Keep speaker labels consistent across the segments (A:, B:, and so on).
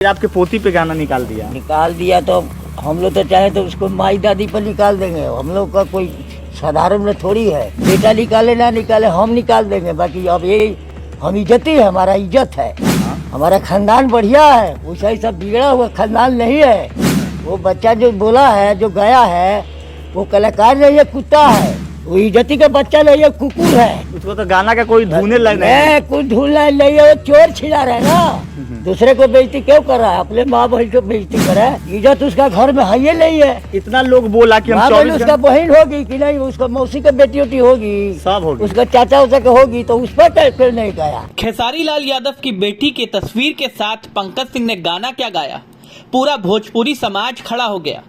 A: आपके पोती पे गाना निकाल दिया
B: तो हम लोग तो चाहे तो उसको माई दादी पर निकाल देंगे। हम लोग का कोई साधारण में थोड़ी है, बेटा निकाले ना निकाले हम निकाल देंगे। बाकी अब ये हम इज्जती है, हमारा इज्जत है, हमारा खानदान बढ़िया है, वैसा ही सब बिगड़ा हुआ खानदान नहीं है। वो बच्चा जो बोला है, जो गया है, वो कलाकार नहीं है, कुत्ता है। वो इज्जती का बच्चा नहीं है, कुकुर है।
A: उसको तो गाना का कोई धुने लगना
B: है, कोई ढूंढना नहीं है, वो चोर छिला रहा है ना। दूसरे को बेइज्जती क्यों कर रहा है? अपने माँ बहन को बेइज्जती कर रहा है। इज्जत उसका घर में है ही नहीं है।
A: इतना लोग बोला कि हम
B: 24 उसका बहन होगी कि नहीं, उसका मौसी का बेटी उटी होगी,
A: सब होगी,
B: उसका चाचा उचा का होगी, तो उस पर क्यों नहीं गाया?
C: खेसारी लाल यादव की बेटी की तस्वीर के साथ पंकज सिंह ने गाना क्या गाया, पूरा भोजपुरी समाज खड़ा हो गया।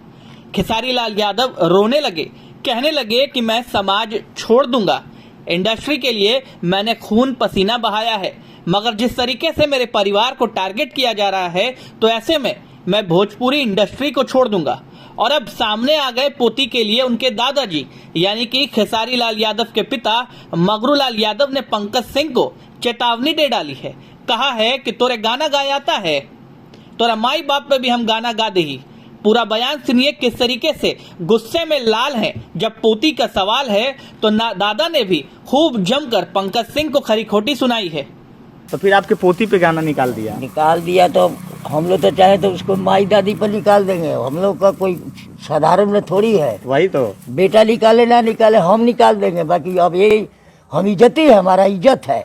C: खेसारी लाल यादव रोने लगे, कहने लगे कि मैं समाज छोड़ दूंगा, इंडस्ट्री के लिए मैंने खून पसीना बहाया है, मगर जिस तरीके से मेरे परिवार को टारगेट किया जा रहा है, तो ऐसे में मैं भोजपुरी इंडस्ट्री को छोड़ दूंगा। और अब सामने आ गए पोती के लिए उनके दादाजी, यानी कि खेसारी लाल यादव के पिता मगरू लाल यादव ने पंकज सिंह को चेतावनी दे डाली है। कहा है कि तोरे गाना गाया आता है, तोरा माई बाप पे भी हम गाना गा दे ही। पूरा बयान सुनिए किस तरीके से गुस्से में लाल हैं। जब पोती का सवाल है तो दादा ने भी खूब जमकर पंकज सिंह को खरी खोटी सुनाई है।
A: तो फिर आपके पोती पे गाना निकाल दिया
B: तो हम लोग तो चाहे तो उसको माई दादी पर निकाल देंगे। हम लोग का कोई साधारण में थोड़ी है,
A: वही तो,
B: बेटा निकाले ना निकाले हम निकाल देंगे। बाकी अब ये हम इज्जती है, हमारा इज्जत है,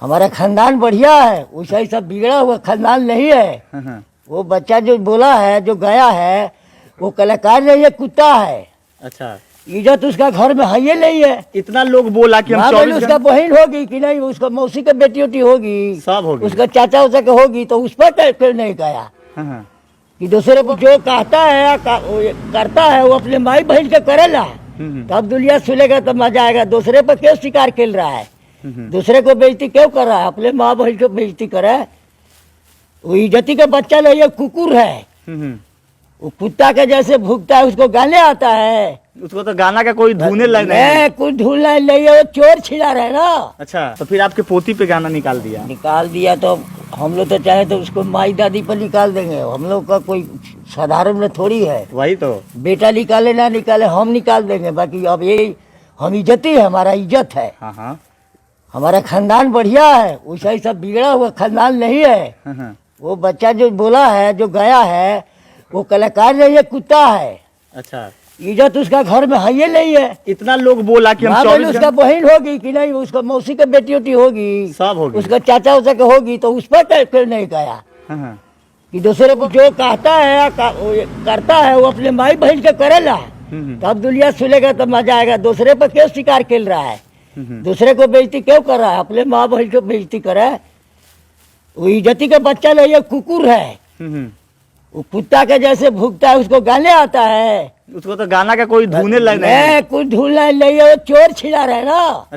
B: हमारा खानदान बढ़िया है, वैसा ही सब बिगड़ा हुआ खानदान नहीं है। वो बच्चा जो बोला है, जो गया है, वो कलाकार नहीं है, कुत्ता है।
A: अच्छा,
B: इज्जत उसका घर में है ही नहीं है।
A: इतना लोग बोला कि हम 24
B: उसका बहन होगी कि नहीं, उसका मौसी का बेटी उटी होगी,
A: सब होगी,
B: उसका चाचा उचा का होगी, तो उस पर क्यों नहीं गाया? कि दूसरे को जो कहता है करता है, वो अपने माई बहन के करेला, तब दुनिया सुनेगा तो मजा आएगा। दूसरे पर क्यों शिकार खेल रहा है? दूसरे को बेइज्जती क्यों कर रहा है? अपने माँ बहन को बेइज्जती करे। वो इज्जती का बच्चा नहीं है, कुकुर है। वो कुत्ता के जैसे भूखता है, उसको गाने आता है।
A: उसको तो गाना का कोई धुने लगना है,
B: कोई ढूंढना नहीं है, वो चोर छिला रहा है ना।
A: अच्छा, तो फिर आपके पोती पे गाना निकाल दिया
B: तो हम लोग तो चाहे तो उसको माई दादी पर निकाल देंगे। हम लोग का कोई साधारण में थोड़ी है,
A: वही तो,
B: बेटा निकाले ना निकाले हम निकाल देंगे। बाकी अब ये हम इज्जती है, हमारा इज्जत है, हमारा खानदान बढ़िया है, वैसा ही सब बिगड़ा हुआ खानदान नहीं है। वो बच्चा जो बोला है, जो गया है, वो कलाकार नहीं है, कुत्ता है।
A: अच्छा,
B: इज्जत उसका घर में है ही नहीं है।
A: इतना लोग बोला कि हम 24
B: उसका बहन होगी कि नहीं, उसका मौसी का बेटी उटी होगी, सब होगी, उसका चाचा उचा का होगी, तो उस पर क्यों नहीं गाया? कि दूसरे को जो कहता है करता है, वो अपने माई बहन के करेला, तब दुनिया सुनेगा तो मजा आएगा। दूसरे पर क्यों शिकार खेल रहा है? दूसरे को बेइज्जती क्यों कर रहा है? अपने माँ बहन को बेइज्जती करे। वो इज्जती का बच्चा नहीं है, कुकुर है। वो कुत्ता के जैसे भूखता है, उसको गाने आता है।
A: उसको तो गाना का कोई धुने लगना
B: है, कोई ढूंढना नहीं है, वो चोर छिला रहा है ना।